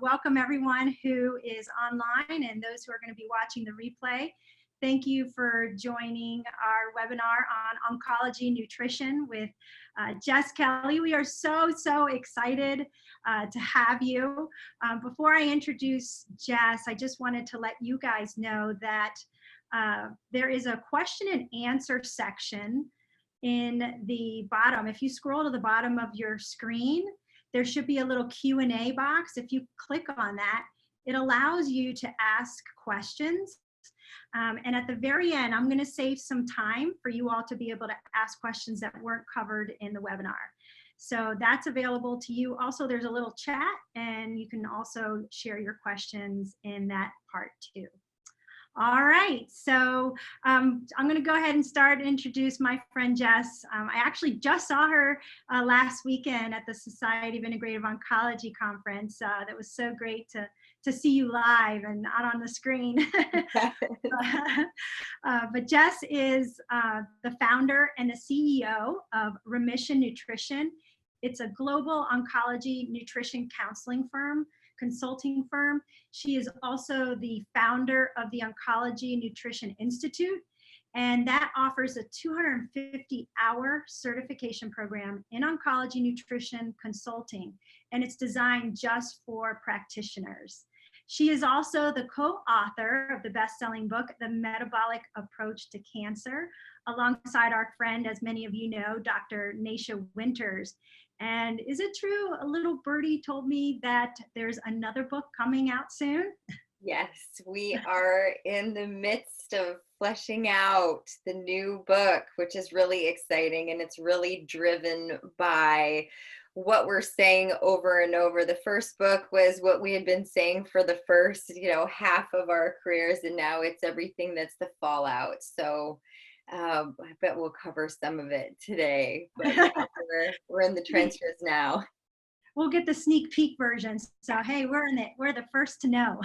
Welcome everyone who is online and those who are going to be watching the replay. Thank you for joining our webinar on oncology nutrition with Jess, Kelley. We are so excited to have you. Before I introduce Jess, I just wanted to let you guys know that there is a question and answer section in the bottom. If you scroll to the bottom of your screen, there should be a little Q&A box. If you click on that, it allows you to ask questions. And at the very end, I'm going to save some time for you all to be able to ask questions that weren't covered in the webinar. So that's available to you. Also, there's a little chat, and you can also share your questions in that part too. All right, so I'm going to go ahead and start and introduce my friend Jess. I actually just saw her last weekend at the Society of Integrative Oncology conference. That was so great to see you live and not on the screen. But Jess is the founder and the CEO of Remission Nutrition. It's a global oncology nutrition counseling consulting firm. She is also the founder of the Oncology Nutrition Institute, and that offers a 250-hour certification program in oncology nutrition consulting, and it's designed just for practitioners. She is also the co-author of the best-selling book, The Metabolic Approach to Cancer, alongside our friend, as many of you know, Dr. Nasha Winters. And is it true, a little birdie told me that there's another book coming out soon? Yes, we are in the midst of fleshing out the new book, which is really exciting, and it's really driven by what we're saying over and over. The first book was what we had been saying for the first, half of our careers, and now it's everything that's the fallout. So I bet we'll cover some of it today, but yeah, we're in the trenches now. We'll get the sneak peek version. So hey, we're the first to know.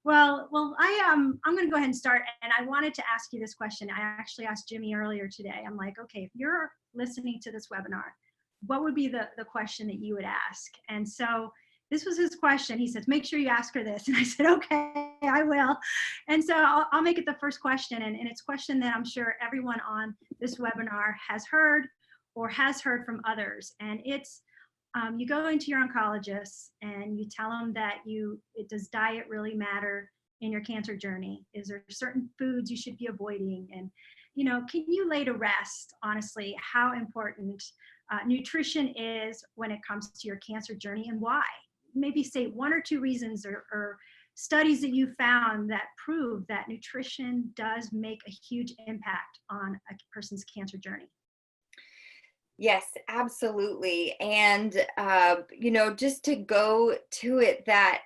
Well, I'm going to go ahead and start. And I wanted to ask you this question. I actually asked Jimmy earlier today. I'm like, okay, if you're listening to this webinar, what would be the question that you would ask? And so this was his question. He says, make sure you ask her this. And I said, okay, I will. And so I'll make it the first question. And it's a question that I'm sure everyone on this webinar has heard or has heard from others. And it's, you go into your oncologist and you tell them that does diet really matter in your cancer journey? Is there certain foods you should be avoiding? And, can you lay to rest, honestly, how important nutrition is when it comes to your cancer journey and why? Maybe say one or two reasons or studies that you found that prove that nutrition does make a huge impact on a person's cancer journey. Yes, absolutely. And, just to go to it, that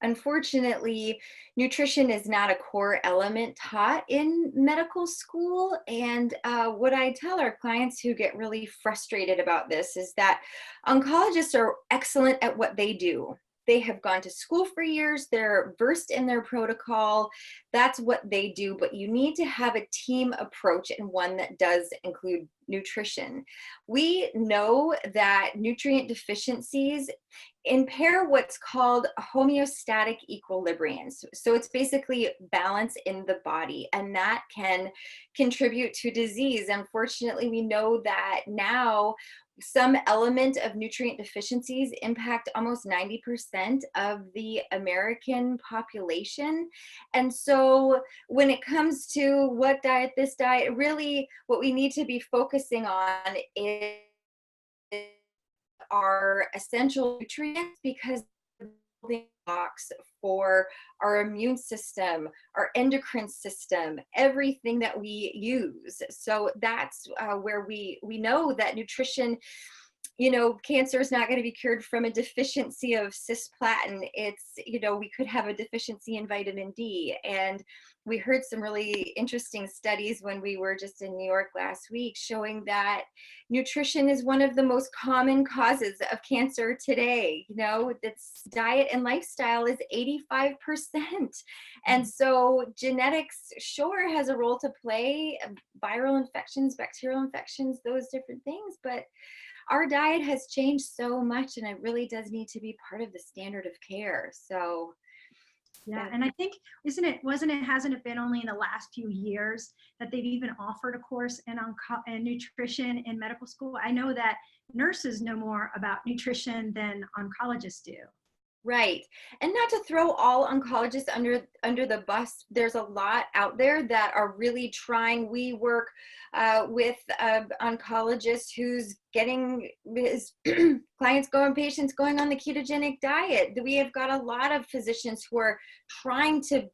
unfortunately, nutrition is not a core element taught in medical school. And what I tell our clients who get really frustrated about this is that oncologists are excellent at what they do. They have gone to school for years. They're versed in their protocol. That's what they do. But you need to have a team approach and one that does include nutrition. We know that nutrient deficiencies impair what's called homeostatic equilibrium. So it's basically balance in the body, and that can contribute to disease. Unfortunately, we know that now some element of nutrient deficiencies impact almost 90% of the American population. And so when it comes to what diet, this diet, really what we need to be focusing on is our essential nutrients, because building blocks for our immune system, our endocrine system, everything that we use. So that's where we know that nutrition, cancer is not going to be cured from a deficiency of cisplatin. It's, we could have a deficiency in vitamin D. And we heard some really interesting studies when we were just in New York last week showing that nutrition is one of the most common causes of cancer today. It's diet and lifestyle is 85%. And so genetics sure has a role to play, viral infections, bacterial infections, those different things, but our diet has changed so much, and it really does need to be part of the standard of care. So yeah, and I think, hasn't it been only in the last few years that they've even offered a course in nutrition in medical school? I know that nurses know more about nutrition than oncologists do. right. And not to throw all oncologists under the bus, there's a lot out there that are really trying. We work with an oncologist who's getting his patients going on the ketogenic diet. We have got a lot of physicians who are trying to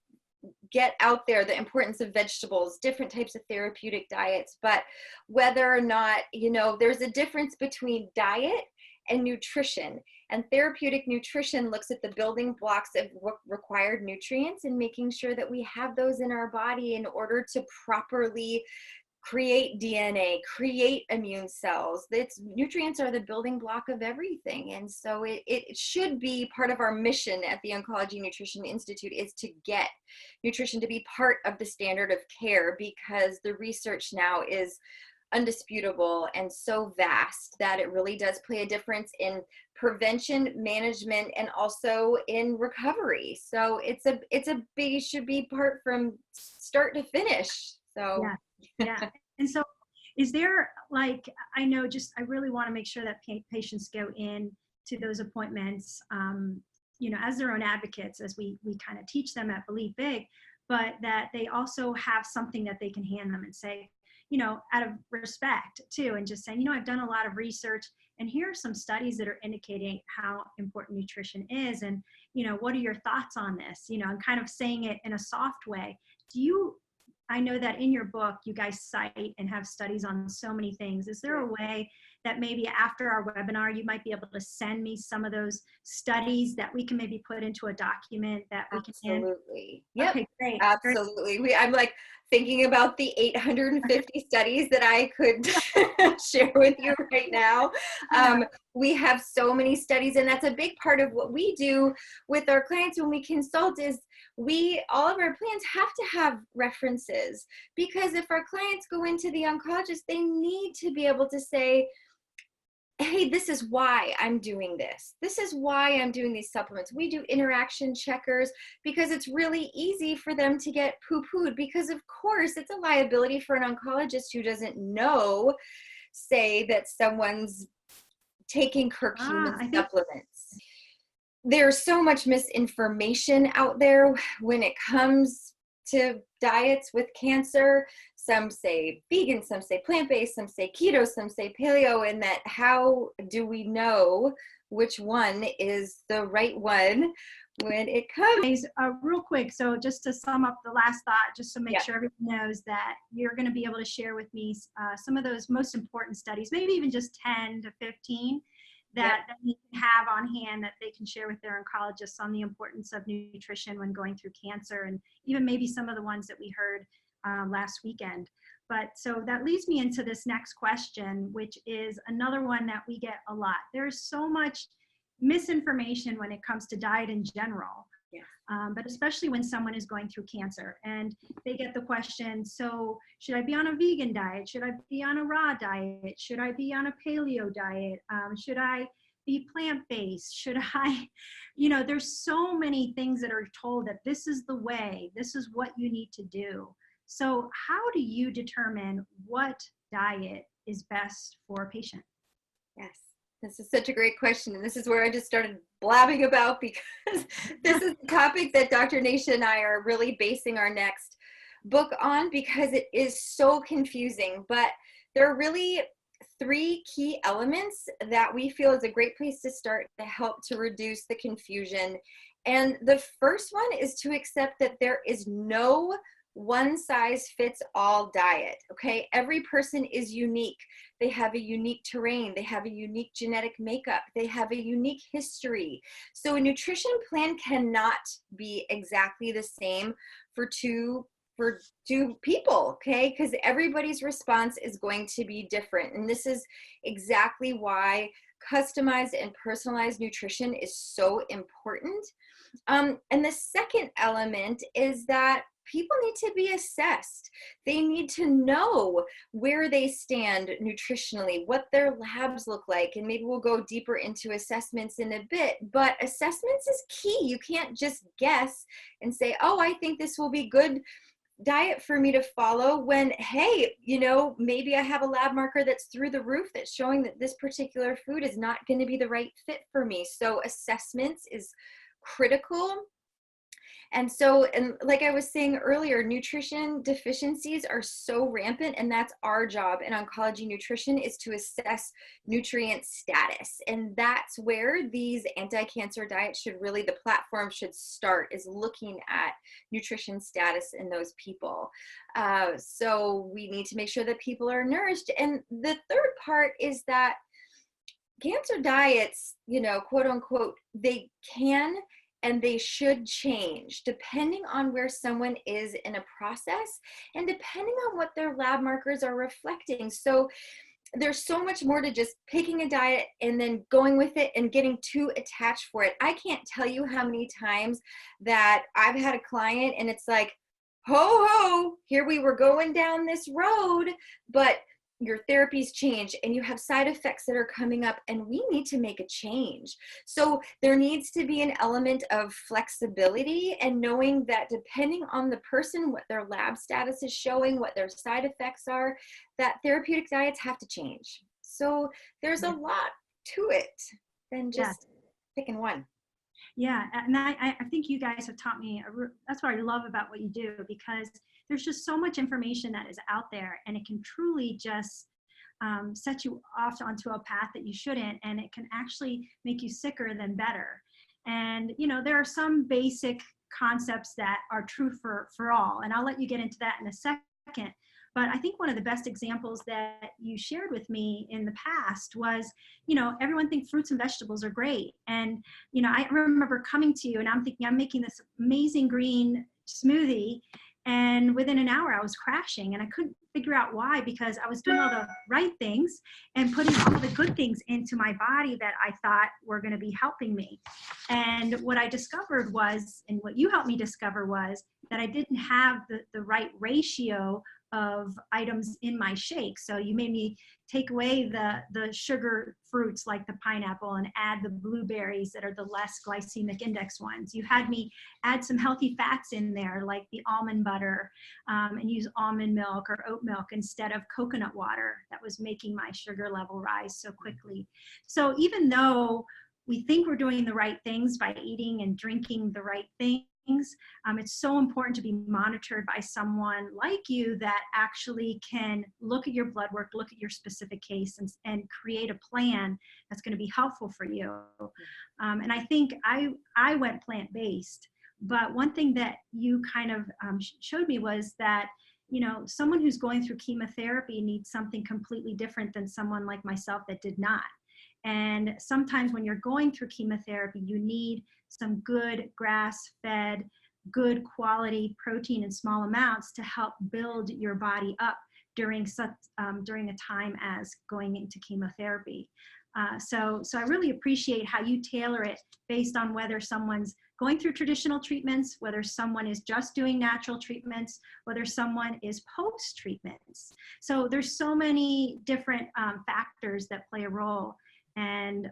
get out there the importance of vegetables, different types of therapeutic diets, but whether or not, there's a difference between diet and nutrition. And therapeutic nutrition looks at the building blocks of required nutrients and making sure that we have those in our body in order to properly create DNA, create immune cells. Nutrients are the building block of everything. And so it should be part of our mission at the Oncology Nutrition Institute is to get nutrition to be part of the standard of care, because the research now is undisputable and so vast that it really does play a difference in prevention, management, and also in recovery. So it should be part from start to finish. So yeah. And so is there, I really want to make sure that patients go in to those appointments, as their own advocates, as we kind of teach them at Believe Big, but that they also have something that they can hand them and say, out of respect too, and just saying, I've done a lot of research, and here are some studies that are indicating how important nutrition is, and what are your thoughts on this, and kind of saying it in a soft way. I know that in your book you guys cite and have studies on so many things. Is there a way that maybe after our webinar you might be able to send me some of those studies that we can maybe put into a document that we can hand? Absolutely. Yep. Okay, great. Absolutely. I'm thinking about the 850 studies that I could share with you right now. We have so many studies, and that's a big part of what we do with our clients when we consult is all of our plans have to have references, because if our clients go into the oncologist, they need to be able to say, hey, this is why I'm doing this. This is why I'm doing these supplements. We do interaction checkers because it's really easy for them to get poo-pooed, because of course it's a liability for an oncologist who doesn't know, say, that someone's taking curcumin supplements. There's so much misinformation out there when it comes to diets with cancer. Some say vegan, some say plant-based, some say keto, some say paleo, and that how do we know which one is the right one when it comes? Real quick, so just to sum up the last thought, just to make sure everyone knows that you're going to be able to share with me some of those most important studies, maybe even just 10 to 15 that you can have on hand that they can share with their oncologists on the importance of nutrition when going through cancer, and even maybe some of the ones that we heard last weekend. But so that leads me into this next question, which is another one that we get a lot. There's so much misinformation when it comes to diet in general, but especially when someone is going through cancer and they get the question, so should I be on a vegan diet? Should I be on a raw diet? Should I be on a paleo diet? Should I be plant-based? Should I, there's so many things that are told that this is the way, this is what you need to do. So how do you determine what diet is best for a patient? Yes, this is such a great question. And this is where I just started blabbing about, because this is the topic that Dr. Nasha and I are really basing our next book on, because it is so confusing. But there are really 3 key elements that we feel is a great place to start to help to reduce the confusion. And the first one is to accept that there is no one-size-fits-all diet, okay? Every person is unique. They have a unique terrain. They have a unique genetic makeup. They have a unique history. So a nutrition plan cannot be exactly the same for two people, okay? Because everybody's response is going to be different. And this is exactly why customized and personalized nutrition is so important. And the second element is that people need to be assessed. They need to know where they stand nutritionally, what their labs look like, and maybe we'll go deeper into assessments in a bit, but assessments is key. You can't just guess and say, oh, I think this will be good diet for me to follow, when, hey, you know, maybe I have a lab marker that's through the roof that's showing that this particular food is not going to be the right fit for me. So assessments is critical. And so, and like I was saying earlier, nutrition deficiencies are so rampant, and that's our job in oncology nutrition, is to assess nutrient status. And that's where these anti-cancer diets should really, the platform should start, is looking at nutrition status in those people. So we need to make sure that people are nourished. And the third part is that cancer diets, you know, quote unquote, they can and they should change depending on where someone is in a process and depending on what their lab markers are reflecting. So there's so much more to just picking a diet and then going with it and getting too attached for it. I can't tell you how many times that I've had a client and it's like, ho, ho, here we were going down this road, but your therapies change and you have side effects that are coming up and we need to make a change. So there needs to be an element of flexibility and knowing that depending on the person, what their lab status is showing, what their side effects are, that therapeutic diets have to change. So there's a lot to it than just picking one. Yeah, and I think you guys have taught me, that's what I love about what you do, because there's just so much information that is out there, and it can truly just set you off onto a path that you shouldn't, and it can actually make you sicker than better. And, you know, there are some basic concepts that are true for all, and I'll let you get into that in a second. But I think one of the best examples that you shared with me in the past was, you know, everyone thinks fruits and vegetables are great. And, you know, I remember coming to you and I'm thinking I'm making this amazing green smoothie. And within an hour I was crashing and I couldn't figure out why, because I was doing all the right things and putting all the good things into my body that I thought were going to be helping me. And what I discovered was, and what you helped me discover was, that I didn't have the right ratio of items in my shake. So you made me take away the sugar fruits like the pineapple and add the blueberries that are the less glycemic index ones. You had me add some healthy fats in there like the almond butter and use almond milk or oat milk instead of coconut water that was making my sugar level rise so quickly. So even though we think we're doing the right things by eating and drinking the right things, it's so important to be monitored by someone like you that actually can look at your blood work, look at your specific case, and create a plan that's going to be helpful for you. And I think I went plant-based, but one thing that you kind of showed me was that, you know, someone who's going through chemotherapy needs something completely different than someone like myself that did not. And sometimes when you're going through chemotherapy, you need some good grass-fed, good quality protein in small amounts to help build your body up during a time as going into chemotherapy. So I really appreciate how you tailor it based on whether someone's going through traditional treatments, whether someone is just doing natural treatments, whether someone is post-treatments. So there's so many different factors that play a role. And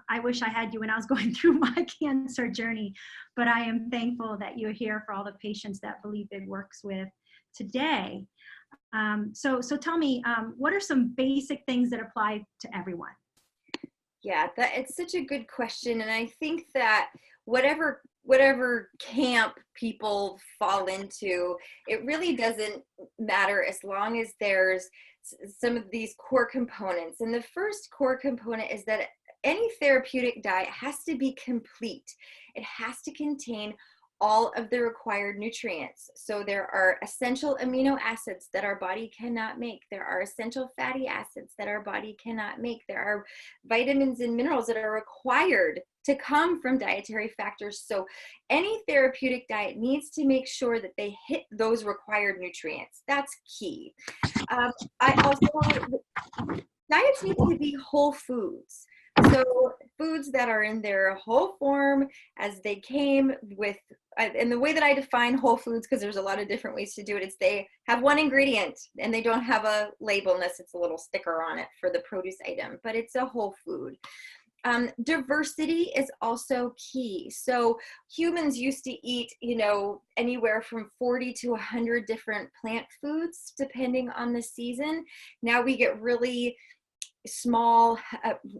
I wish I had you when I was going through my cancer journey, but I am thankful that you're here for all the patients that Believe Big works with today. So tell me, what are some basic things that apply to everyone? Yeah, it's such a good question. And I think that whatever camp people fall into, it really doesn't matter as long as there's some of these core components. And the first core component is that any therapeutic diet has to be complete. It has to contain all of the required nutrients. So there are essential amino acids that our body cannot make. There are essential fatty acids that our body cannot make. There are vitamins and minerals that are required to come from dietary factors. So any therapeutic diet needs to make sure that they hit those required nutrients. That's key. Diets need to be whole foods. So foods that are in their whole form as they came with, and the way that I define whole foods, because there's a lot of different ways to do it, is they have one ingredient and they don't have a label unless it's a little sticker on it for the produce item, but it's a whole food. Diversity is also key. So humans used to eat, anywhere from 40 to 100 different plant foods, depending on the season. Now we get really small,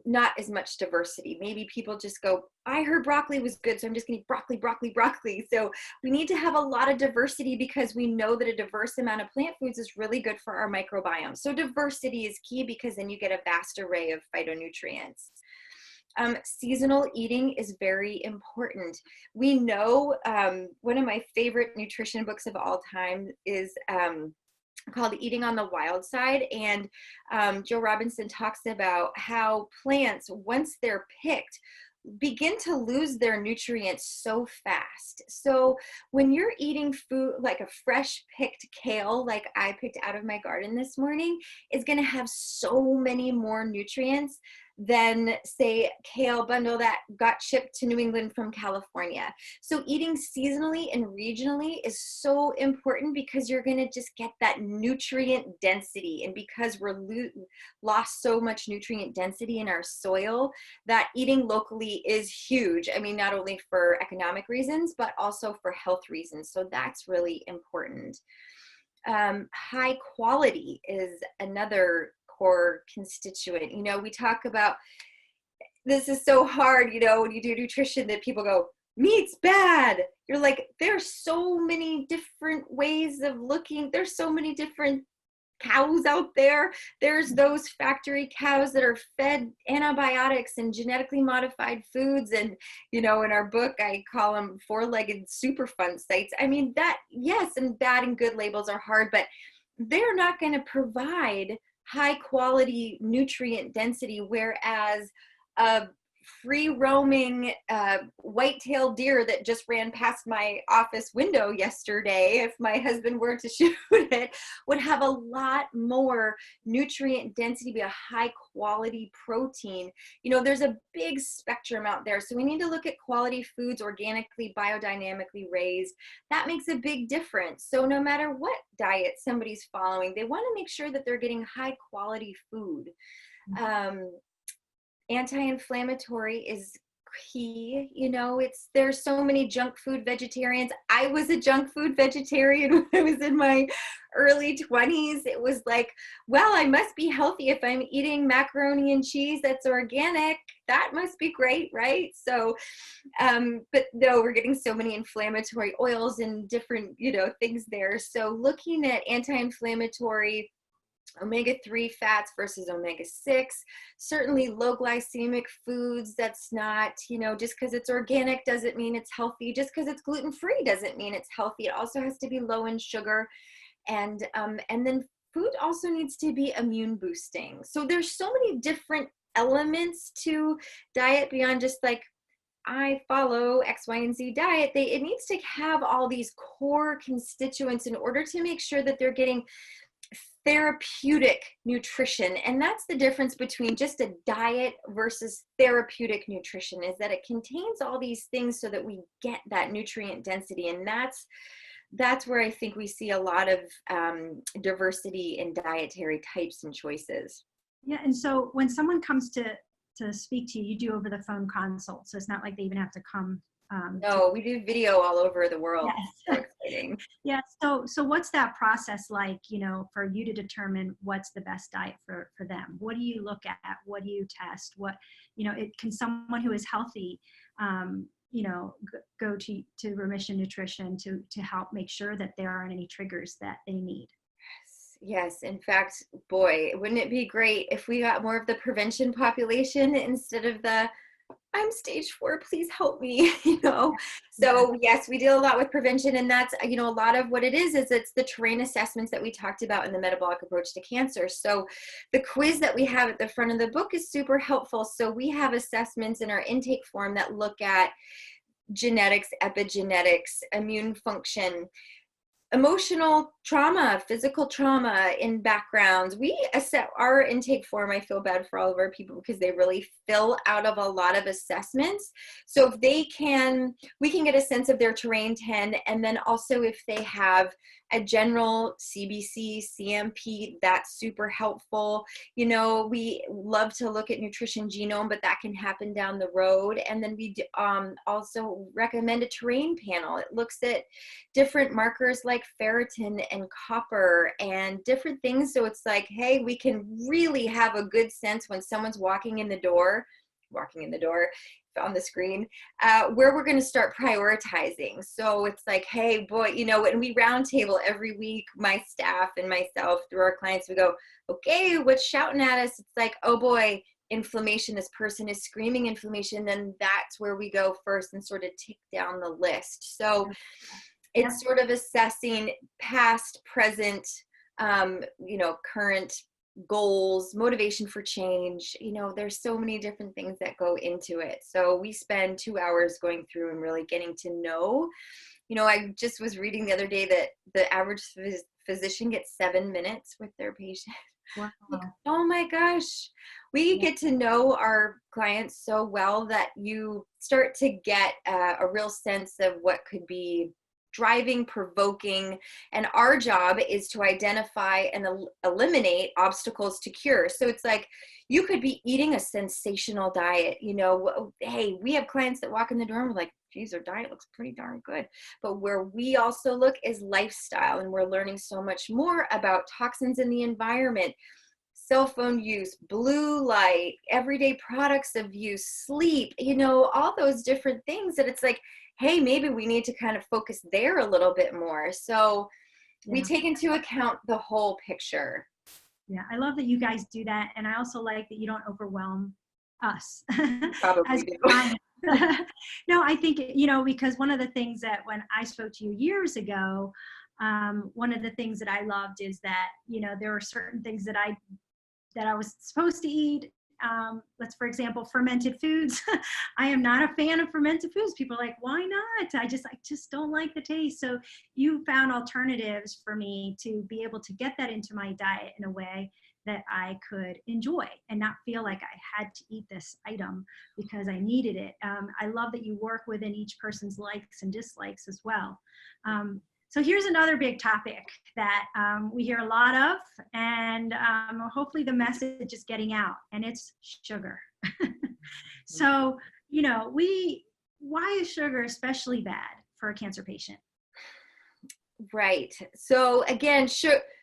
not as much diversity. Maybe people just go, I heard broccoli was good, so I'm just gonna eat broccoli, broccoli, broccoli. So we need to have a lot of diversity because we know that a diverse amount of plant foods is really good for our microbiome. So diversity is key because then you get a vast array of phytonutrients. Seasonal eating is very important. We know one of my favorite nutrition books of all time is called Eating on the Wild Side. And Joe Robinson talks about how plants, once they're picked, begin to lose their nutrients so fast. So when you're eating food like a fresh picked kale, like I picked out of my garden this morning, is going to have so many more nutrients than, say, kale bundle that got shipped to New England from California. So eating seasonally and regionally is so important because you're going to just get that nutrient density. And because we're lost so much nutrient density in our soil, that eating locally is huge. I mean, not only for economic reasons, but also for health reasons. So that's really important. High quality is another core constituent. We talk about, this is so hard, when you do nutrition, that people go, meat's bad. You're like, there's so many different ways of looking. There's so many different cows out there. There's those factory cows that are fed antibiotics and genetically modified foods. And, in our book, I call them four-legged Superfund sites. I mean, that, yes, and bad and good labels are hard, but they're not going to provide high quality nutrient density, whereas a free roaming white-tailed deer that just ran past my office window yesterday, if my husband were to shoot it, would have a lot more nutrient density, be a high quality protein. There's a big spectrum out there. So we need to look at quality foods, organically, biodynamically raised. That makes a big difference. So no matter what diet somebody's following, they want to make sure that they're getting high quality food. Anti-inflammatory is key. There's so many junk food vegetarians. I was a junk food vegetarian when I was in my early 20s. It was like, well, I must be healthy if I'm eating macaroni and cheese that's organic. That must be great, right? So, but no, we're getting so many inflammatory oils and different, things there. So looking at anti-inflammatory omega-3 fats versus omega-6, certainly low glycemic foods. That's not, just because it's organic doesn't mean it's healthy. Just because it's gluten-free doesn't mean it's healthy. It also has to be low in sugar. And then food also needs to be immune boosting. So there's so many different elements to diet beyond just like, I follow X, Y, and Z diet. It needs to have all these core constituents in order to make sure that they're getting therapeutic nutrition. And that's the difference between just a diet versus therapeutic nutrition, is that it contains all these things so that we get that nutrient density. And that's where I think we see a lot of diversity in dietary types and choices. Yeah. And so when someone comes to speak to you, you do over the phone consult. So it's not like they even have to come. No, we do video all over the world. Yes. So exciting. Yeah. So what's that process like, for you to determine what's the best diet for them? What do you look at? What do you test? What, can someone who is healthy, go to Remission Nutrition to help make sure that there aren't any triggers that they need? Yes. In fact, boy, wouldn't it be great if we got more of the prevention population instead of the I'm stage 4, please help me, So yes, we deal a lot with prevention, and that's, a lot of what it is it's the terrain assessments that we talked about in the Metabolic Approach to Cancer. So the quiz that we have at the front of the book is super helpful. So we have assessments in our intake form that look at genetics, epigenetics, immune function, emotional trauma, physical trauma in backgrounds. We assess our intake form. I feel bad for all of our people because they really fill out of a lot of assessments. So if they can, we can get a sense of their terrain 10, and then also if they have a general CBC, CMP, that's super helpful. You know, we love to look at nutrition genome, but that can happen down the road. And then we also recommend a terrain panel. It looks at different markers like ferritin and copper and different things. So it's like, hey, we can really have a good sense when someone's walking in the door on the screen, where we're going to start prioritizing. So it's like, hey, boy, you know, when we roundtable every week, my staff and myself through our clients, we go, okay, what's shouting at us? It's like, oh boy, inflammation, this person is screaming inflammation. Then that's where we go first and sort of tick down the list. So it's sort of assessing past, present, you know, current goals, motivation for change. You know, there's so many different things that go into it. So we spend 2 hours going through and really getting to know. You know, I just was reading the other day that the average physician gets 7 minutes with their patient. Wow. Like, oh my gosh, we get to know our clients so well that you start to get a real sense of what could be driving, provoking, and our job is to identify and eliminate obstacles to cure. So it's like, you could be eating a sensational diet, you know, hey, we have clients that walk in the door and we're like, geez, their diet looks pretty darn good. But where we also look is lifestyle, and we're learning so much more about toxins in the environment, cell phone use, blue light, everyday products of use, sleep, you know, all those different things that it's like, hey, maybe we need to kind of focus there a little bit more. So we take into account the whole picture. Yeah, I love that you guys do that. And I also like that you don't overwhelm us. Probably do. No, I think, you know, because one of the things that when I spoke to you years ago, one of the things that I loved is that, you know, there were certain things that I was supposed to eat. Let's, for example, fermented foods. I am not a fan of fermented foods. People are like, why not? I just don't like the taste. So you found alternatives for me to be able to get that into my diet in a way that I could enjoy and not feel like I had to eat this item because I needed it. I love that you work within each person's likes and dislikes as well. So here's another big topic that we hear a lot of, and hopefully the message is getting out, and it's sugar. So, you know, why is sugar especially bad for a cancer patient? Right. So again,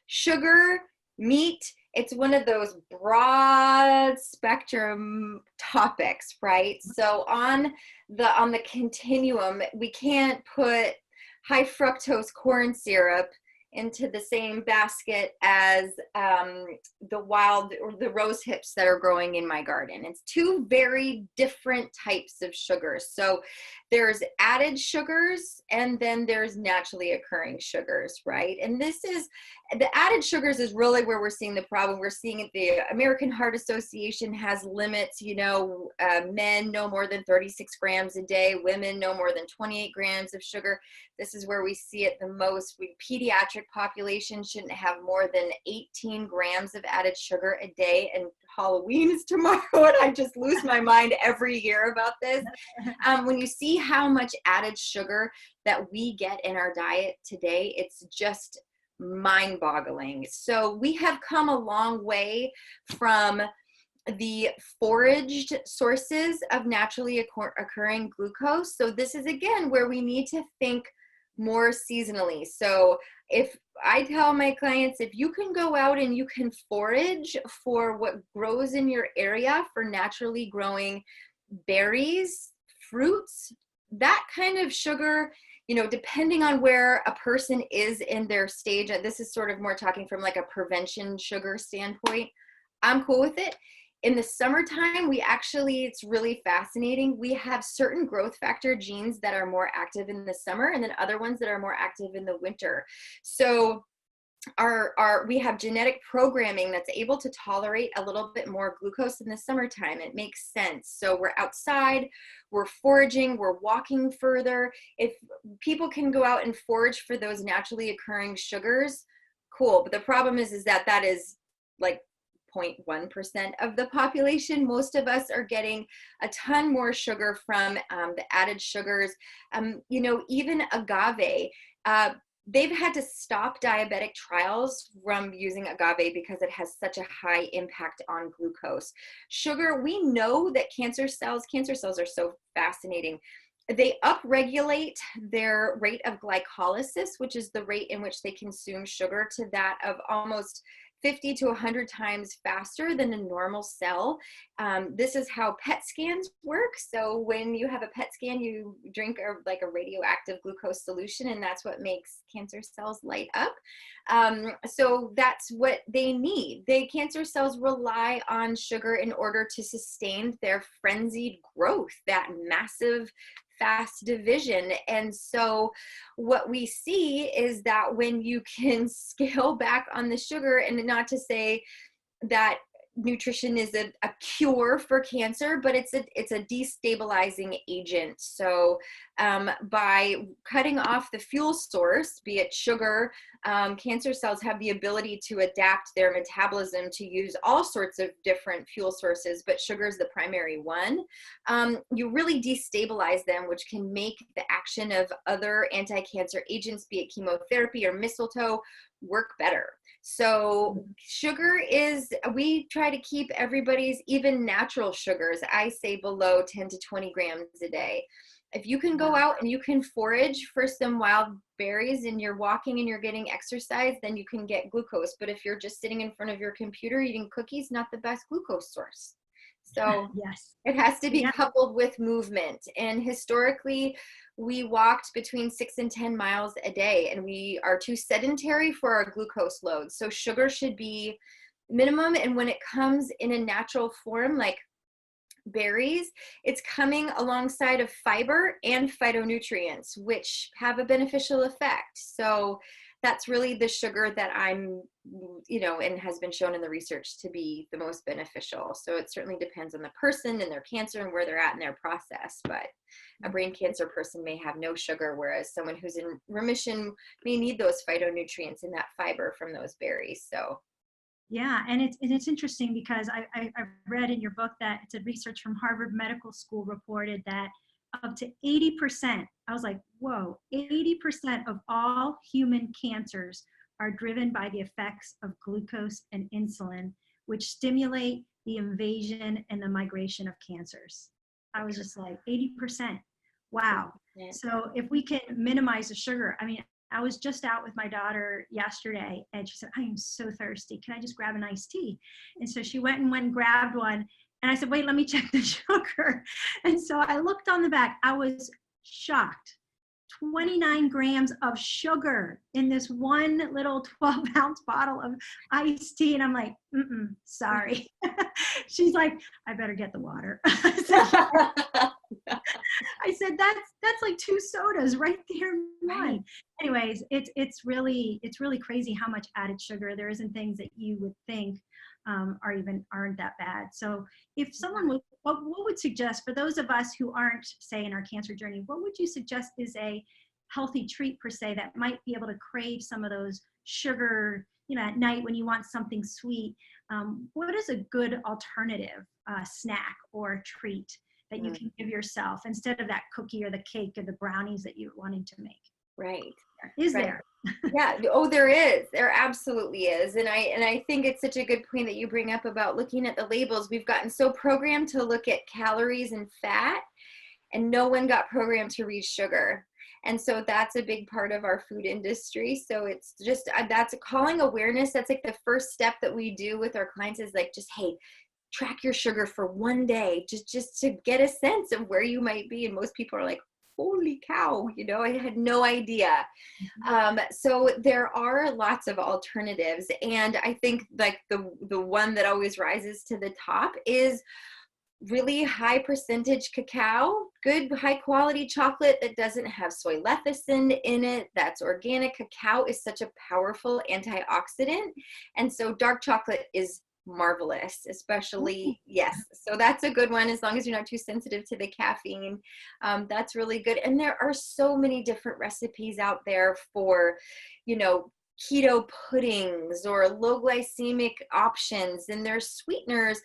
sugar, meat, it's one of those broad spectrum topics, right? So on the continuum, we can't put high fructose corn syrup into the same basket as the wild or the rose hips that are growing in my garden. It's two very different types of sugars. So there's added sugars and then there's naturally occurring sugars, right? And this is, the added sugars is really where we're seeing the problem. We're seeing it, the American Heart Association has limits, you know, men no more than 36 grams a day, women no more than 28 grams of sugar. This is where we see it the most. Pediatric population shouldn't have more than 18 grams of added sugar a day, and Halloween is tomorrow, and I just lose my mind every year about this. When you see how much added sugar that we get in our diet today, it's just mind-boggling. So we have come a long way from the foraged sources of naturally occurring glucose. So this is again where we need to think more seasonally. So if I tell my clients, if you can go out and you can forage for what grows in your area for naturally growing berries, fruits, that kind of sugar, you know, depending on where a person is in their stage, and this is sort of more talking from like a prevention sugar standpoint, I'm cool with it. In the summertime, we actually, it's really fascinating. We have certain growth factor genes that are more active in the summer and then other ones that are more active in the winter. So we have genetic programming that's able to tolerate a little bit more glucose in the summertime. It makes sense. So we're outside, we're foraging, we're walking further. If people can go out and forage for those naturally occurring sugars, cool. But the problem is that that is like 0.1% of the population. Most of us are getting a ton more sugar from the added sugars. You know, even agave, they've had to stop diabetic trials from using agave because it has such a high impact on glucose. Sugar, we know that cancer cells are so fascinating. They upregulate their rate of glycolysis, which is the rate in which they consume sugar, to that of almost 50 to 100 times faster than a normal cell. This is how PET scans work. So when you have a PET scan, you drink like a radioactive glucose solution, and that's what makes cancer cells light up. So that's what they need. Cancer cells rely on sugar in order to sustain their frenzied growth, that massive fast division. And so what we see is that when you can scale back on the sugar, and not to say that nutrition is a cure for cancer, but it's a destabilizing agent. So by cutting off the fuel source, be it sugar, cancer cells have the ability to adapt their metabolism to use all sorts of different fuel sources, but sugar is the primary one. You really destabilize them, which can make the action of other anti-cancer agents, be it chemotherapy or mistletoe, work better. So sugar we try to keep everybody's, even natural sugars, I say below 10 to 20 grams a day. If you can go out and you can forage for some wild berries and you're walking and you're getting exercise, then you can get glucose. But if you're just sitting in front of your computer eating cookies, not the best glucose source. So yes, it has to be coupled with movement. And historically, we walked between 6 and 10 miles a day, and we are too sedentary for our glucose load. So sugar should be minimum. And when it comes in a natural form, like berries, it's coming alongside of fiber and phytonutrients, which have a beneficial effect. So that's really the sugar that I'm, and has been shown in the research to be the most beneficial. So it certainly depends on the person and their cancer and where they're at in their process. But a brain cancer person may have no sugar, whereas someone who's in remission may need those phytonutrients and that fiber from those berries. So yeah, and it's interesting because I read in your book that it's a research from Harvard Medical School reported that up to 80%, I was like, whoa, 80% of all human cancers are driven by the effects of glucose and insulin, which stimulate the invasion and the migration of cancers. I was just like, 80%. Wow. So if we can minimize the sugar, I mean, I was just out with my daughter yesterday and she said, I am so thirsty. Can I just grab an iced tea? And so she went and grabbed one. And I said, wait, let me check the sugar. And so I looked on the back. I was shocked. 29 grams of sugar in this one little 12-ounce bottle of iced tea. And I'm like, sorry. She's like, I better get the water. I said, that's like 2 sodas right there in one. Right. Anyways, it's really crazy how much added sugar there is in things that you would think aren't that bad. So if someone would, what would suggest for those of us who aren't, say, in our cancer journey, what would you suggest is a healthy treat per se that might be able to crave some of those sugar, at night when you want something sweet? What is a good alternative snack or treat that you can give yourself instead of that cookie or the cake or the brownies that you're wanting to make? Right. Is there? Yeah. Oh, there is. There absolutely is. And I think it's such a good point that you bring up about looking at the labels. We've gotten so programmed to look at calories and fat, and no one got programmed to read sugar. And so that's a big part of our food industry. So it's just, that's calling awareness. That's like the first step that we do with our clients is like, just, hey, track your sugar for one day, just to get a sense of where you might be. And most people are like, holy cow, I had no idea. So there are lots of alternatives. And I think like the one that always rises to the top is really high percentage cacao good high quality chocolate that doesn't have soy lecithin in it, that's organic. Cacao is such a powerful antioxidant. And so dark chocolate is marvelous, especially, yes. So that's a good one, as long as you're not too sensitive to the caffeine. That's really good. And there are so many different recipes out there for, you know, keto puddings or low glycemic options. And there's sweeteners,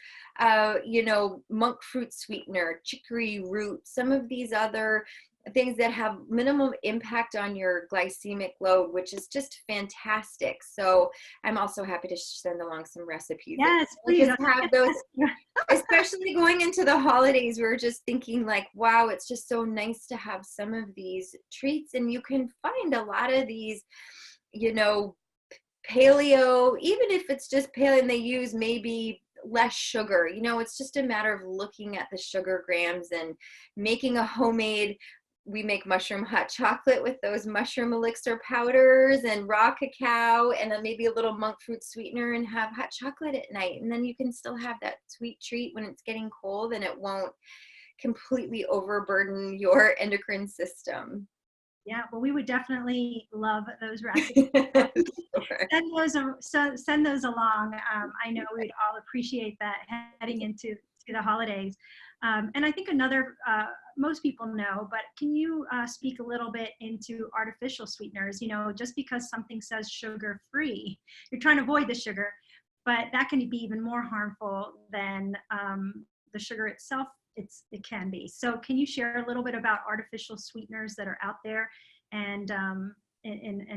you know, monk fruit sweetener, chicory root, some of these other things that have minimum impact on your glycemic load, which is just fantastic. So I'm also happy to send along some recipes. Yes, please. Just have those, especially going into the holidays. We're just thinking like, wow, it's just so nice to have some of these treats. And you can find a lot of these, you know, paleo, even if it's just paleo and they use maybe less sugar, you know, it's just a matter of looking at the sugar grams and making a homemade. We make mushroom hot chocolate with those mushroom elixir powders and raw cacao and then maybe a little monk fruit sweetener and have hot chocolate at night. And then you can still have that sweet treat when it's getting cold and it won't completely overburden your endocrine system. Yeah, well, we would definitely love those recipes. Sure. Send those along. I know we'd all appreciate that heading into the holidays. And I think another, most people know, but can you speak a little bit into artificial sweeteners? You know, just because something says sugar-free, you're trying to avoid the sugar, but that can be even more harmful than the sugar itself. It can be. So can you share a little bit about artificial sweeteners that are out there and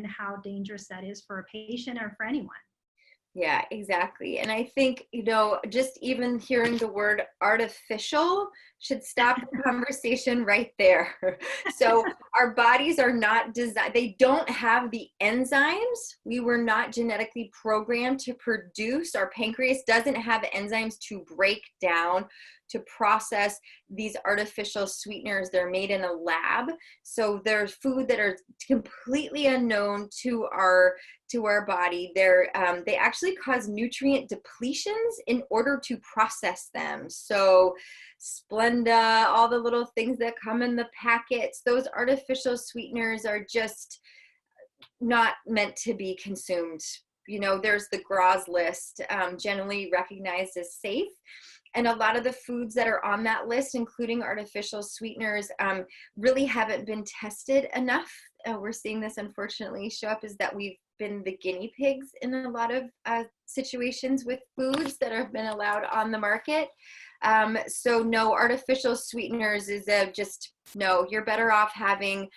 how dangerous that is for a patient or for anyone? Yeah, exactly. And I think, you know, just even hearing the word artificial should stop the conversation right there. So our bodies are not designed, they don't have the enzymes. We were not genetically programmed to produce. Our pancreas doesn't have enzymes to break down, to process these artificial sweeteners. They're made in a lab. So there's food that are completely unknown to our body. They actually cause nutrient depletions in order to process them. So Splenda, all the little things that come in the packets, those artificial sweeteners are just not meant to be consumed. You know, there's the GRAS list, generally recognized as safe. And a lot of the foods that are on that list, including artificial sweeteners, really haven't been tested enough. We're seeing this, unfortunately, show up is that we've been the guinea pigs in a lot of situations with foods that have been allowed on the market. So no, artificial sweeteners is just, no, you're better off having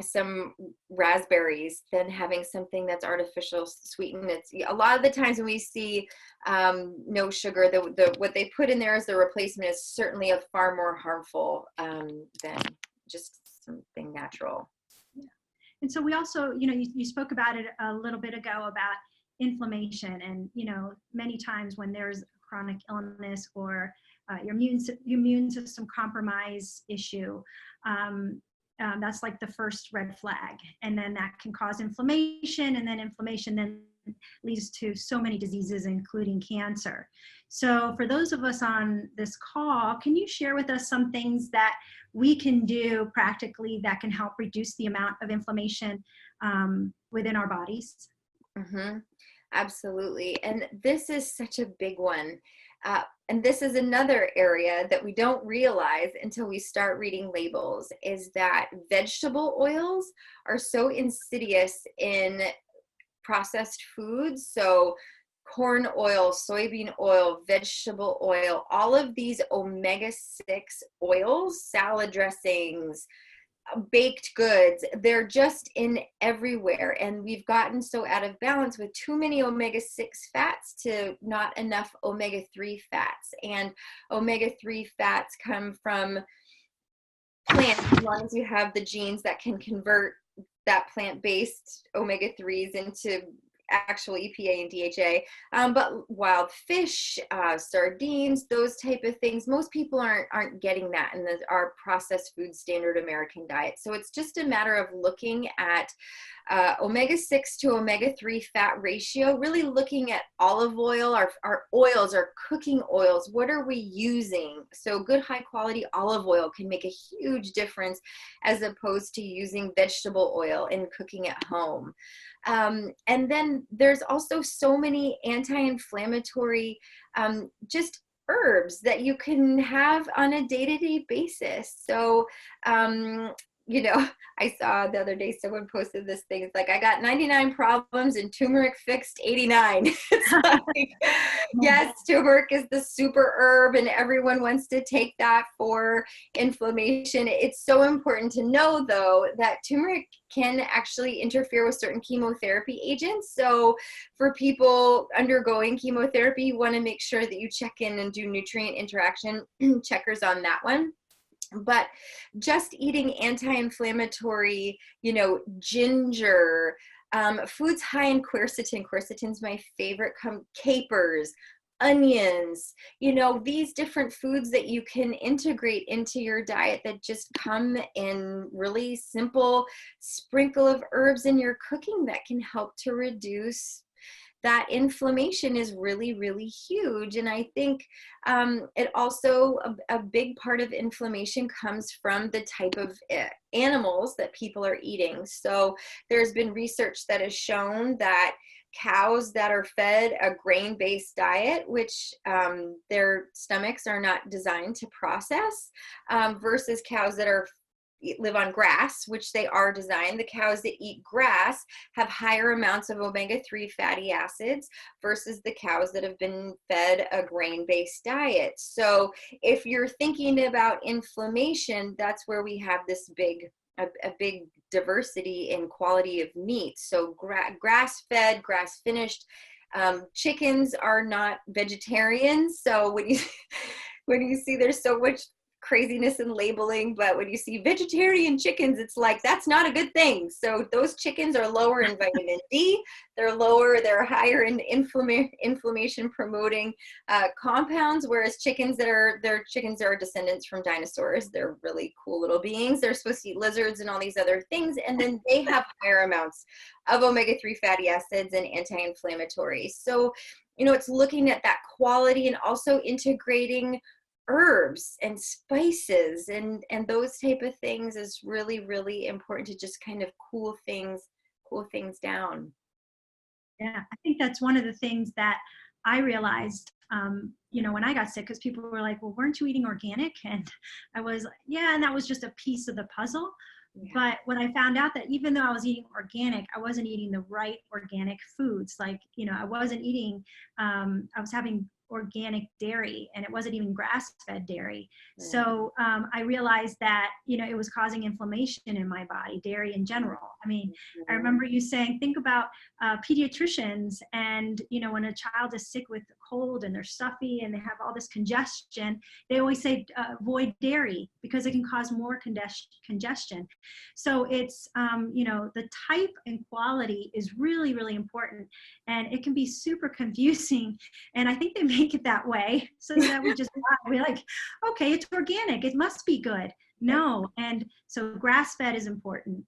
some raspberries than having something that's artificial sweetened. It's a lot of the times when we see no sugar, what they put in there as the replacement is certainly a far more harmful than just something natural. Yeah. And so we also, you know, you spoke about it a little bit ago about inflammation, and you know, many times when there's chronic illness or your immune system compromise issue, that's like the first red flag, and then that can cause inflammation, and then inflammation then leads to so many diseases, including cancer. So for those of us on this call, can you share with us some things that we can do practically that can help reduce the amount of inflammation within our bodies? Mm-hmm. Absolutely. And this is such a big one. And this is another area that we don't realize until we start reading labels, is that vegetable oils are so insidious in processed foods. So corn oil, soybean oil, vegetable oil, all of these omega-6 oils, salad dressings, baked goods, they're just in everywhere. And we've gotten so out of balance with too many omega-6 fats to not enough omega-3 fats. And omega-3 fats come from plants, as long as you have the genes that can convert that plant-based omega-3s into actual EPA and DHA. But wild fish, sardines, those type of things, most people aren't getting that in our processed food standard American diet. So it's just a matter of looking at omega-6 to omega-3 fat ratio, really looking at olive oil, our oils, our cooking oils. What are we using? So good high quality olive oil can make a huge difference as opposed to using vegetable oil in cooking at home. And then there's also so many anti-inflammatory just herbs that you can have on a day-to-day basis. So you know, I saw the other day someone posted this thing. It's like, I got 99 problems and turmeric fixed 89. It's like, yes, turmeric is the super herb and everyone wants to take that for inflammation. It's so important to know, though, that turmeric can actually interfere with certain chemotherapy agents. So for people undergoing chemotherapy, you want to make sure that you check in and do nutrient interaction checkers on that one. But just eating anti-inflammatory, you know, ginger, foods high in quercetin. Quercetin's my favorite. Capers, onions, you know, these different foods that you can integrate into your diet that just come in really simple sprinkle of herbs in your cooking that can help to reduce that inflammation is really, really huge. And I think it also, a big part of inflammation comes from the type of animals that people are eating. So there's been research that has shown that cows that are fed a grain-based diet, which their stomachs are not designed to process, versus cows that live on grass, which they are designed. The cows that eat grass have higher amounts of omega-3 fatty acids versus the cows that have been fed a grain-based diet. So if you're thinking about inflammation, that's where we have this a big diversity in quality of meat. So grass-fed, grass-finished. Chickens are not vegetarians. So when you see there's so much craziness in labeling, but when you see vegetarian chickens, it's like, that's not a good thing. So those chickens are lower in vitamin D, they're higher in inflammation promoting compounds, whereas chickens are descendants from dinosaurs. They're really cool little beings. They're supposed to eat lizards and all these other things, and then they have higher amounts of omega-3 fatty acids and anti-inflammatories. So, you know, it's looking at that quality and also integrating herbs and spices and those type of things is really, really important to just kind of cool things down. Yeah, I think that's one of the things that I realized, you know, when I got sick, because people were like, well, weren't you eating organic? And I was, yeah, and that was just a piece of the puzzle. Yeah. But when I found out that even though I was eating organic, I wasn't eating the right organic foods. Like, you know, I wasn't eating, I was having organic dairy, and it wasn't even grass-fed dairy. So I realized that, you know, it was causing inflammation in my body, dairy in general. I mean, I remember you saying, think about pediatricians, and, you know, when a child is sick with a cold and they're stuffy and they have all this congestion, they always say avoid dairy because it can cause more congestion. So it's, you know, the type and quality is really, really important, and it can be super confusing. And I think they make it that way so that we're like, okay, it's organic, it must be good. No. And so grass-fed is important.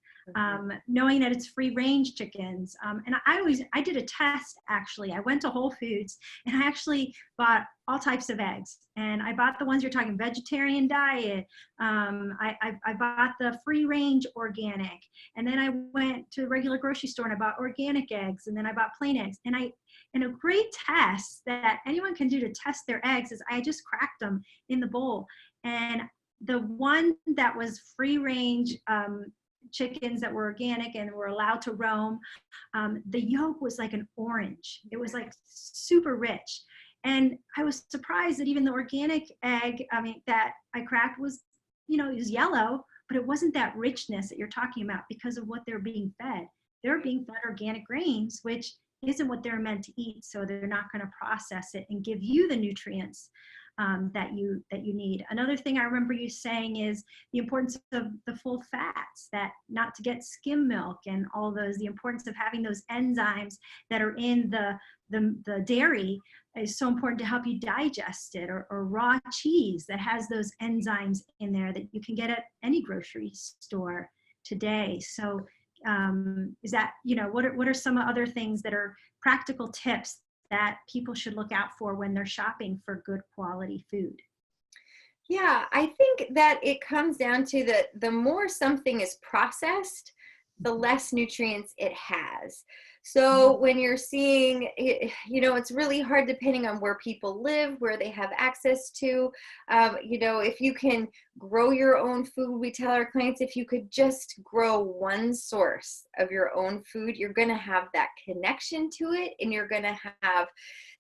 Knowing that it's free-range chickens. And I did a test, actually. I went to Whole Foods and I actually bought all types of eggs. And I bought the ones you're talking, vegetarian diet. I bought the free-range organic. And then I went to the regular grocery store and I bought organic eggs. And then I bought plain eggs. And a great test that anyone can do to test their eggs is I just cracked them in the bowl. And the one that was free-range chickens that were organic and were allowed to roam, the yolk was like an orange. It was like super rich. And I was surprised that even the organic egg, that I cracked was, you know, it was yellow, but it wasn't that richness that you're talking about because of what they're being fed. They're being fed organic grains, which isn't what they're meant to eat. So they're not going to process it and give you the nutrients. that you need. Another thing I remember you saying is the importance of the full fats, that not to get skim milk and all those, the importance of having those enzymes that are in the dairy is so important to help you digest it, or raw cheese that has those enzymes in there that you can get at any grocery store today. So is that, what are some other things that are practical tips that people should look out for when they're shopping for good quality food? Yeah, I think that it comes down to the more something is processed, the less nutrients it has. So when you're seeing, it's really hard depending on where people live, where they have access to. If you can grow your own food, we tell our clients, if you could just grow one source of your own food, you're going to have that connection to it, and you're going to have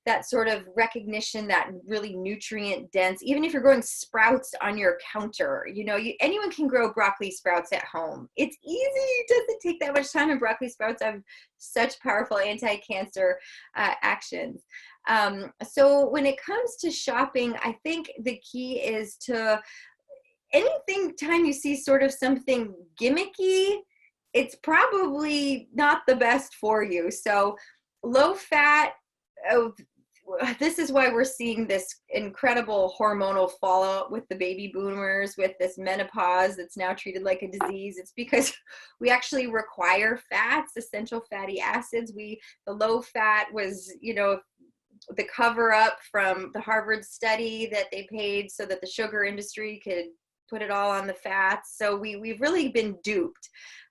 that sort of recognition, that really nutrient dense, even if you're growing sprouts on your counter, anyone can grow broccoli sprouts at home. It's easy. It doesn't take that much time, and broccoli sprouts have such powerful anti-cancer actions. So when it comes to shopping, I think the key is to time you see sort of something gimmicky, it's probably not the best for you. So low fat, this is why we're seeing this incredible hormonal fallout with the baby boomers, with this menopause that's now treated like a disease. It's because we actually require fats, essential fatty acids. The low fat was, the cover up from the Harvard study that they paid so that the sugar industry could put it all on the fats. So we've really been duped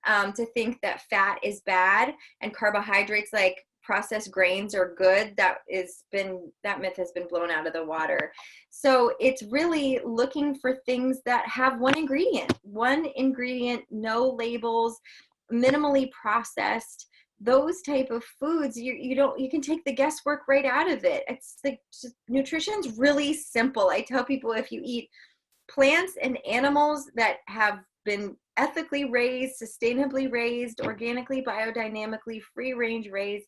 to think that fat is bad and carbohydrates like processed grains are good. That myth has been blown out of the water. So it's really looking for things that have one ingredient, no labels, minimally processed. Those type of foods, you can take the guesswork right out of it. It's nutrition's really simple. I tell people, if you eat plants and animals that have been ethically raised, sustainably raised, organically, biodynamically, free range raised,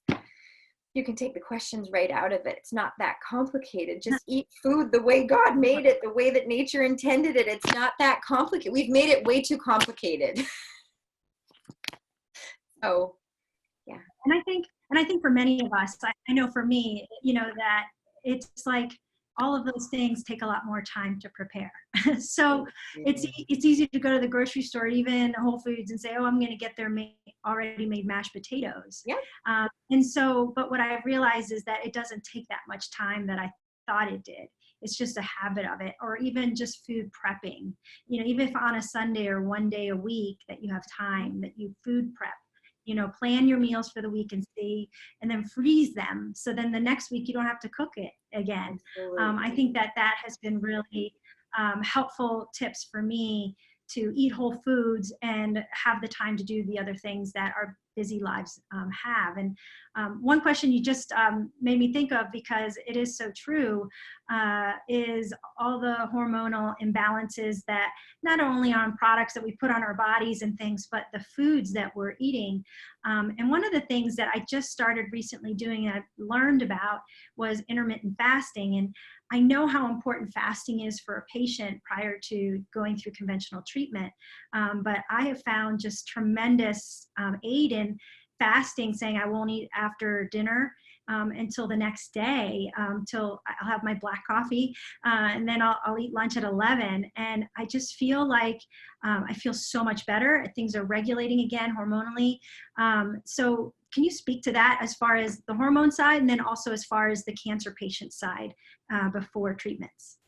you can take the questions right out of it. It's not that complicated. Just eat food the way God made it, the way that nature intended it. It's not that complicated. We've made it way too complicated. So, yeah. And I think for many of us, I know for me, that it's like all of those things take a lot more time to prepare. So it's easy to go to the grocery store, even Whole Foods, and say, oh, I'm going to get their already made mashed potatoes. Yeah. But what I realized is that it doesn't take that much time that I thought it did. It's just a habit of it, or even just food prepping. Even if on a Sunday or one day a week that you have time, that you food prep. Plan your meals for the week and then freeze them. So then the next week you don't have to cook it again. I think that has been really helpful tips for me to eat whole foods and have the time to do the other things that our busy lives have. And one question you just made me think of, because it is so true, is all the hormonal imbalances that not only on products that we put on our bodies and things, but the foods that we're eating. And one of the things that I just started recently doing and I've learned about was intermittent fasting. And I know how important fasting is for a patient prior to going through conventional treatment. But I have found just tremendous aid in fasting, saying I won't eat after dinner until the next day, till I'll have my black coffee, and then I'll eat lunch at 11. And I just feel like I feel so much better. Things are regulating again hormonally. So can you speak to that as far as the hormone side, and then also as far as the cancer patient side before treatments?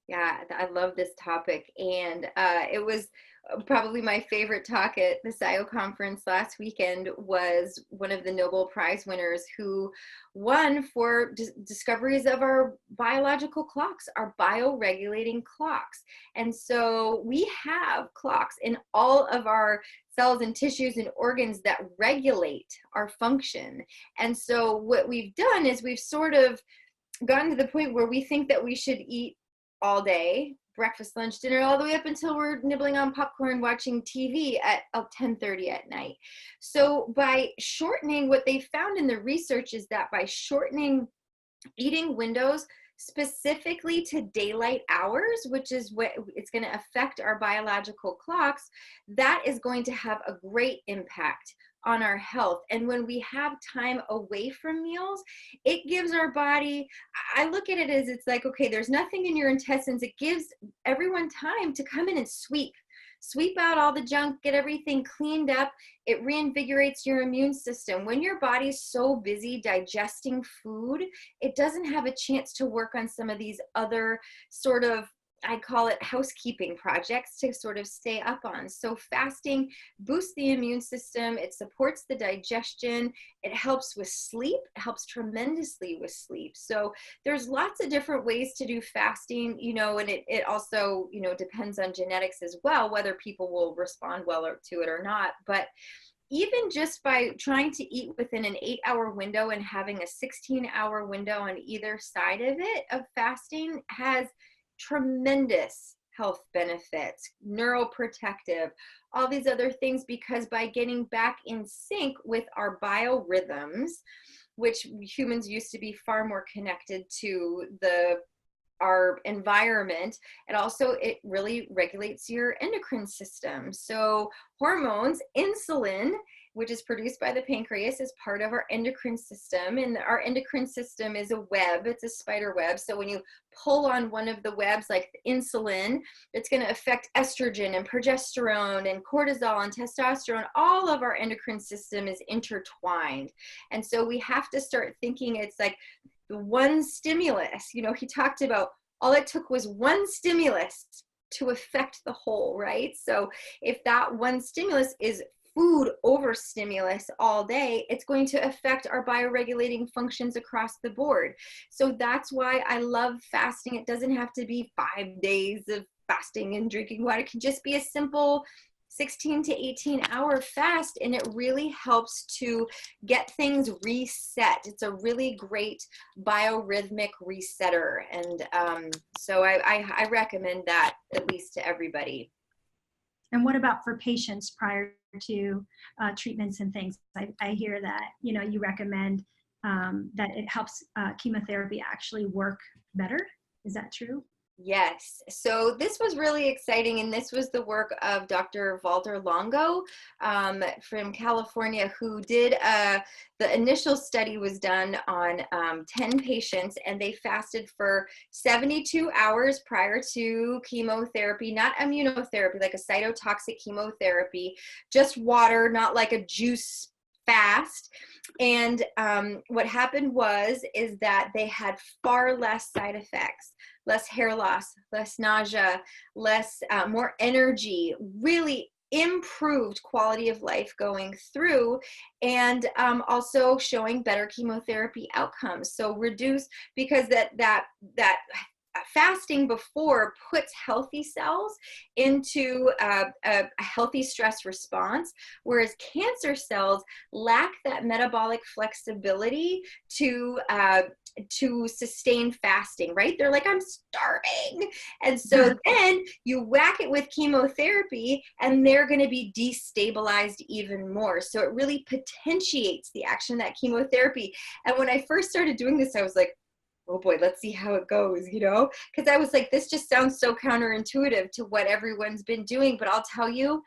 Yeah, I love this topic. And it was probably my favorite talk at the SIO conference last weekend was one of the Nobel Prize winners who won for discoveries of our biological clocks, our bioregulating clocks. And so we have clocks in all of our cells and tissues and organs that regulate our function. And so what we've done is we've sort of gotten to the point where we think that we should eat all day, breakfast, lunch, dinner, all the way up until we're nibbling on popcorn, watching TV at 10:30 at night. So by shortening, what they found in the research is that by shortening eating windows specifically to daylight hours, which is what it's going to affect our biological clocks, that is going to have a great impact on our health. And when we have time away from meals, it gives our body, I look at it as it's like, okay, there's nothing in your intestines. It gives everyone time to come in and sweep out all the junk, get everything cleaned up. It reinvigorates your immune system. When your body's so busy digesting food, it doesn't have a chance to work on some of these other sort of, I call it housekeeping projects to sort of stay up on. So fasting boosts the immune system. It supports the digestion. It helps with sleep. It helps tremendously with sleep. So there's lots of different ways to do fasting, you know, and it also, you know, depends on genetics as well, whether people will respond well to it or not. But even just by trying to eat within an 8-hour window and having a 16-hour window on either side of it of fasting has tremendous health benefits, neuroprotective, all these other things, because by getting back in sync with our biorhythms, which humans used to be far more connected to our environment, it really regulates your endocrine system. So hormones, insulin, which is produced by the pancreas, is part of our endocrine system. And our endocrine system is a web, it's a spider web. So when you pull on one of the webs, like insulin, it's going to affect estrogen and progesterone and cortisol and testosterone. All of our endocrine system is intertwined. And so we have to start thinking it's like the one stimulus, you know, he talked about all it took was one stimulus to affect the whole, right? So if that one stimulus is food over stimulus all day, it's going to affect our bioregulating functions across the board. So that's why I love fasting. It doesn't have to be 5 days of fasting and drinking water. It can just be a simple 16 to 18-hour fast, and it really helps to get things reset. It's a really great biorhythmic resetter. And so I recommend that at least to everybody. And what about for patients prior to treatments and things? I hear that, you know, you recommend that it helps chemotherapy actually work better. Is that true? Yes. So this was really exciting, and this was the work of Dr. Walter Longo from California, who did the initial study was done on 10 patients, and they fasted for 72 hours prior to chemotherapy, not immunotherapy, like a cytotoxic chemotherapy, just water, not like a juice fast. And what happened is that they had far less side effects, less hair loss, less nausea, more energy, really improved quality of life going through, and also showing better chemotherapy outcomes. So because that fasting before puts healthy cells into a healthy stress response, whereas cancer cells lack that metabolic flexibility to sustain fasting, right? They're like, I'm starving. And so then you whack it with chemotherapy and they're going to be destabilized even more. So it really potentiates the action of that chemotherapy. And when I first started doing this, I was like, oh boy, let's see how it goes, you know? Because I was like, this just sounds so counterintuitive to what everyone's been doing. But I'll tell you,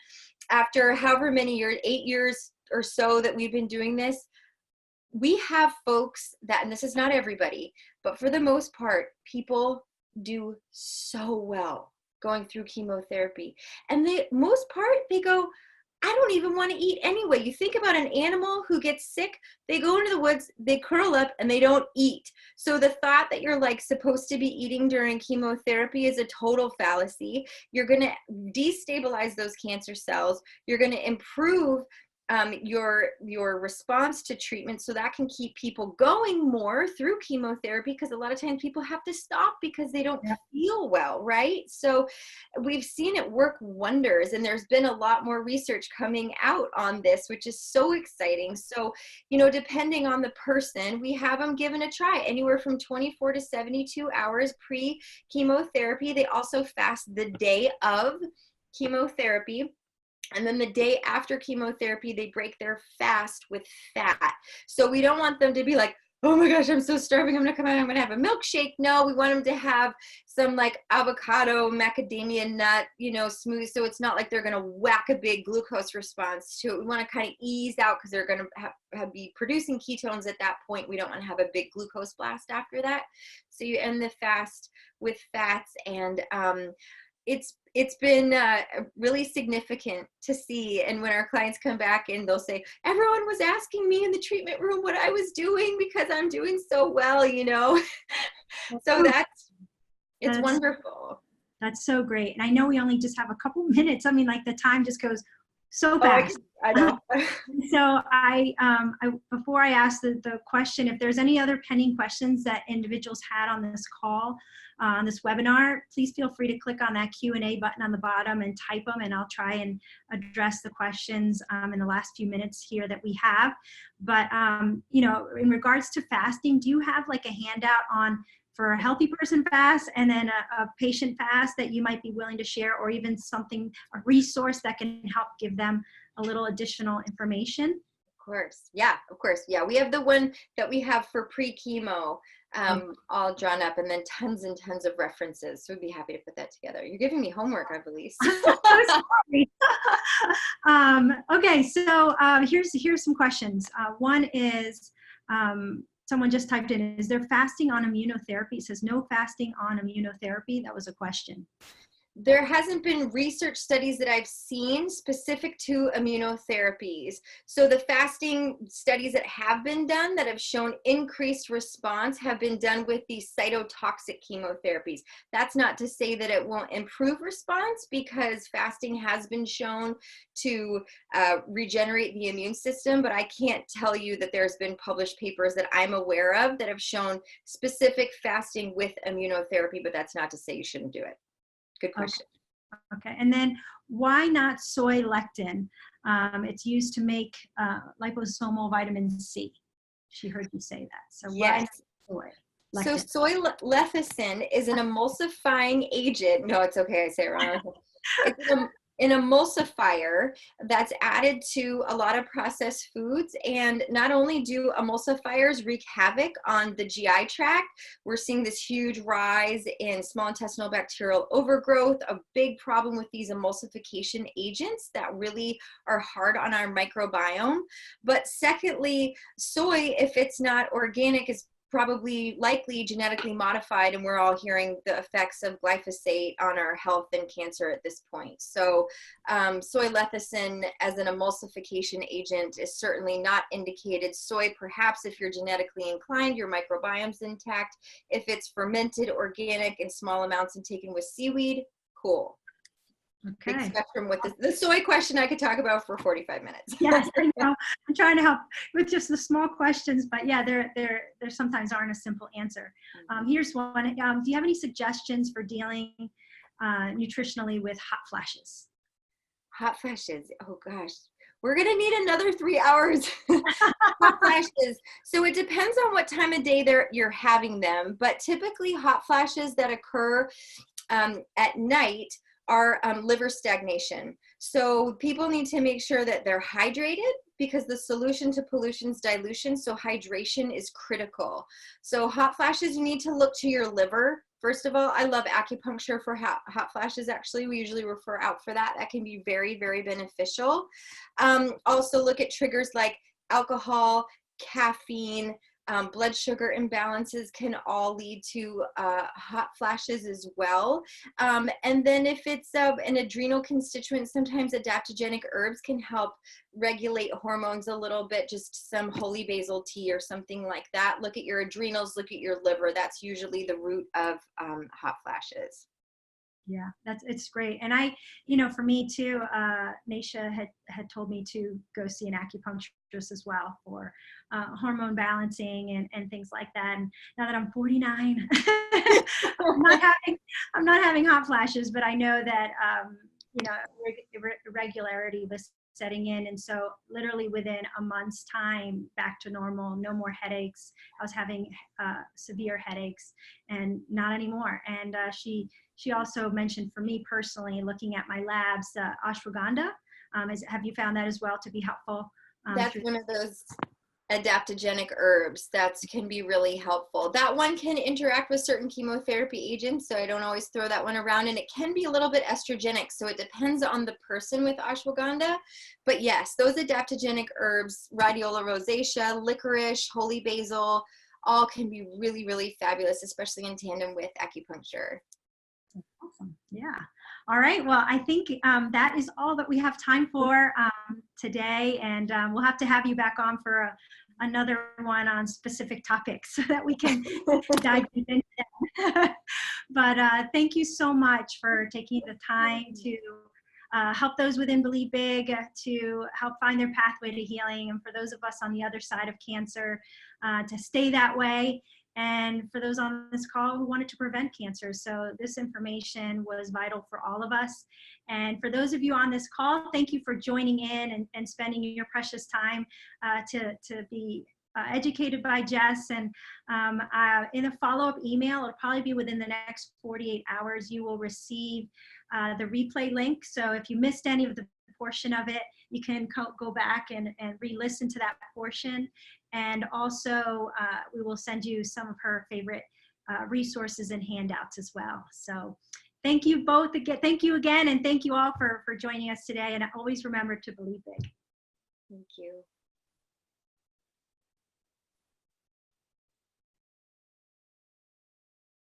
after however many years, 8 years or so that we've been doing this, we have folks that, and this is not everybody, but for the most part, people do so well going through chemotherapy. And most part, they go, I don't even want to eat anyway. You think about an animal who gets sick, they go into the woods, they curl up, and they don't eat. So the thought that you're like supposed to be eating during chemotherapy is a total fallacy. You're going to destabilize those cancer cells. You're going to improve your response to treatment, so that can keep people going more through chemotherapy, because a lot of times people have to stop because they don't feel well, right? So we've seen it work wonders, and there's been a lot more research coming out on this, which is so exciting. So, you know, depending on the person, we have them given a try anywhere from 24 to 72 hours pre-chemotherapy. They also fast the day of chemotherapy. And then the day after chemotherapy, they break their fast with fat. So we don't want them to be like, oh my gosh, I'm so starving. I'm gonna come out, I'm gonna have a milkshake. No, we want them to have some like avocado, macadamia nut, smoothie. So it's not like they're gonna whack a big glucose response to it. We want to kind of ease out because they're gonna be producing ketones at that point. We don't want to have a big glucose blast after that. So you end the fast with fats, and it's been really significant to see. And when our clients come back and they'll say, everyone was asking me in the treatment room what I was doing because I'm doing so well, So it's wonderful. That's so great. And I know we only just have a couple minutes. I mean, like the time just goes so fast. I know. So I before I ask the question, if there's any other pending questions that individuals had on this call, on this webinar, please feel free to click on that Q&A button on the bottom and type them, and I'll try and address the questions in the last few minutes here that we have. But, in regards to fasting, do you have like a handout on for a healthy person fast and then a patient fast that you might be willing to share, or even something, a resource that can help give them a little additional information? Of course. Yeah, of course. Yeah. We have the one that we have for pre-chemo all drawn up, and then tons and tons of references. So we'd be happy to put that together. You're giving me homework, I believe. Okay. So here's some questions. One is, someone just typed in, is there fasting on immunotherapy? It says no fasting on immunotherapy. That was a question. There hasn't been research studies that I've seen specific to immunotherapies. So the fasting studies that have been done that have shown increased response have been done with these cytotoxic chemotherapies. That's not to say that it won't improve response, because fasting has been shown to regenerate the immune system, but I can't tell you that there's been published papers that I'm aware of that have shown specific fasting with immunotherapy, but that's not to say you shouldn't do it. Good question. Okay. And then why not soy lecithin? It's used to make liposomal vitamin C. She heard you say that. So yes. Why not soy lecithin? So soy lecithin is an emulsifying agent. No, it's okay. I say it wrong. It's an emulsifier that's added to a lot of processed foods. And not only do emulsifiers wreak havoc on the GI tract, we're seeing this huge rise in small intestinal bacterial overgrowth, a big problem with these emulsification agents that really are hard on our microbiome. But secondly, soy, if it's not organic, is probably likely genetically modified, and we're all hearing the effects of glyphosate on our health and cancer at this point. So soy lecithin as an emulsification agent is certainly not indicated. Soy, perhaps if you're genetically inclined, your microbiome's intact. If it's fermented, organic, in small amounts and taken with seaweed, cool. Okay. Big spectrum with the soy question I could talk about for 45 minutes. Yes, I know. I'm trying to help with just the small questions, but yeah, there sometimes aren't a simple answer. Here's one. Do you have any suggestions for dealing nutritionally with hot flashes? Hot flashes. Oh gosh. We're going to need another 3 hours. Hot flashes. So it depends on what time of day you're having them, but typically hot flashes that occur at night are liver stagnation. So people need to make sure that they're hydrated, because the solution to pollution is dilution. So hydration is critical. So hot flashes, you need to look to your liver. First of all, I love acupuncture for hot flashes. Actually, we usually refer out for that. That can be very, very beneficial. Also look at triggers like alcohol, caffeine, blood sugar imbalances can all lead to hot flashes as well. And then if it's an adrenal constituent, sometimes adaptogenic herbs can help regulate hormones a little bit, just some holy basil tea or something like that. Look at your adrenals, look at your liver. That's usually the root of hot flashes. Yeah, it's great. And I, for me too, Naisha had told me to go see an acupuncturist as well for hormone balancing and things like that. And now that I'm 49, I'm not having hot flashes, but I know that, irregularity was setting in. And so literally within a month's time, back to normal, no more headaches. I was having severe headaches, and not anymore. And she also mentioned, for me personally, looking at my labs, ashwagandha. Have you found that as well to be helpful? That's one of those adaptogenic herbs. That can be really helpful. That one can interact with certain chemotherapy agents, so I don't always throw that one around, and it can be a little bit estrogenic, so it depends on the person with ashwagandha. But yes, those adaptogenic herbs, rhodiola rosacea, licorice, holy basil, all can be really, really fabulous, especially in tandem with acupuncture. Awesome. Yeah. All right. Well, I think that is all that we have time for today. And we'll have to have you back on for another one on specific topics so that we can dive into them. But thank you so much for taking the time to help those within Believe Big to help find their pathway to healing. And for those of us on the other side of cancer, to stay that way. And for those on this call who wanted to prevent cancer. So this information was vital for all of us. And for those of you on this call, thank you for joining in and spending your precious time to be educated by Jess. And in a follow-up email, it'll probably be within the next 48 hours, you will receive the replay link. So if you missed any of the portion of it, you can go back and re-listen to that portion. And also, we will send you some of her favorite resources and handouts as well. So thank you both again. Thank you again. And thank you all for joining us today. And always remember to believe big. Thank you.